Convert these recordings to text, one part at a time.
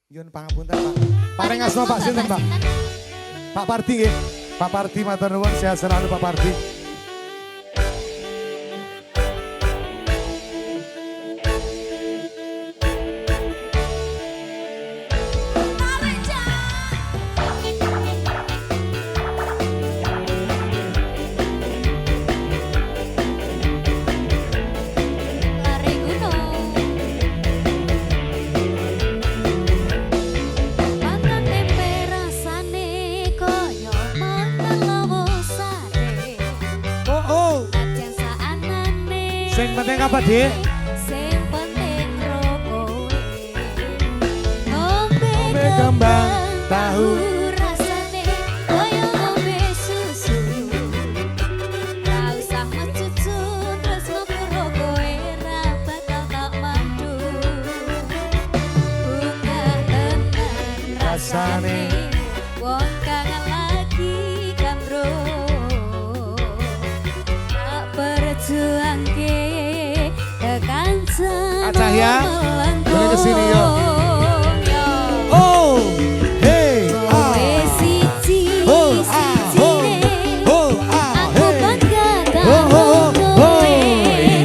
Yun pangapunten Pak. Paring asma Pak sinten Pak? Pak Parti nggih. Pak Parti matur nuwun sehat selalu Pak Parti. Sing penting apa, Dik? Sing penting rokoe. Ngombe kembang tahu rasane koyo ngombe susu. Ra usah mecucu terus ngombe rokoe ra bakal tak mandu. Bunga tenan rasane wong kangen lagi kandro. Tak berjuangke Acah ya, boleh kesini yo. Oh, hey, ah, oh, ah, oh, oh, ah, hey, oh, oh, oh,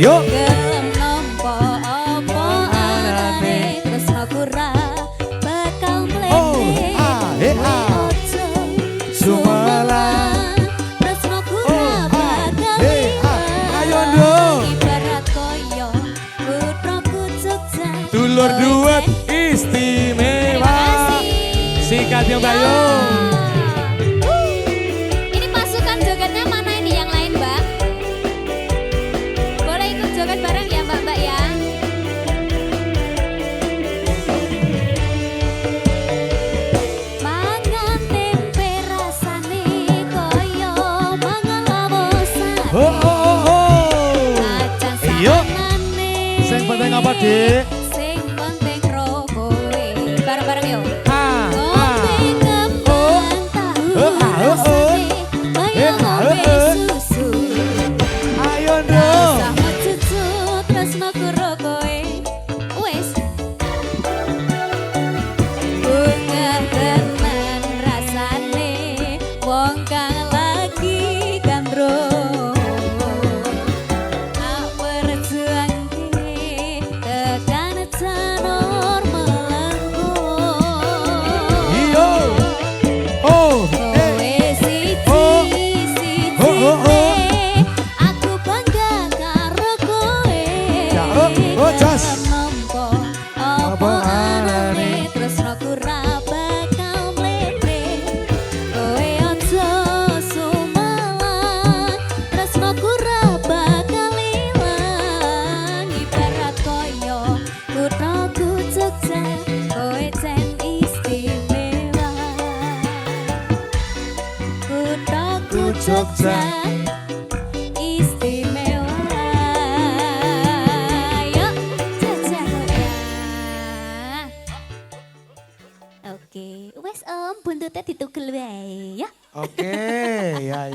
yo. Gelem nampa apa anane terus aku ra bakal mlete. Oh, ah, hey, ah, Sumelang. Terus aku ra bakal hey, ah, ayo dong. Dulur duet istimewa. Sikat yang Bayu. Ini pasukan jogetnya mana ini yang lain Mbak? Boleh ikut joget bareng ya Mbak ya? Mangan tempe rasane koyo mangan lawosan. Oh, oh, oh, oh. Ayo. Sing penting apa, Dik? Bareng-bareng yuk. Ayo dong. Sama cucu terus noku rokoe. Wes. Bunga tenan rasane wong kang lagi gandro. Tak berjuangke tekan janor melengkung. Iyo. Oh. Jogja istimewa. Yuk jajah ya. Oke, wes buntutnya ditugel wae ya. Oke, ya.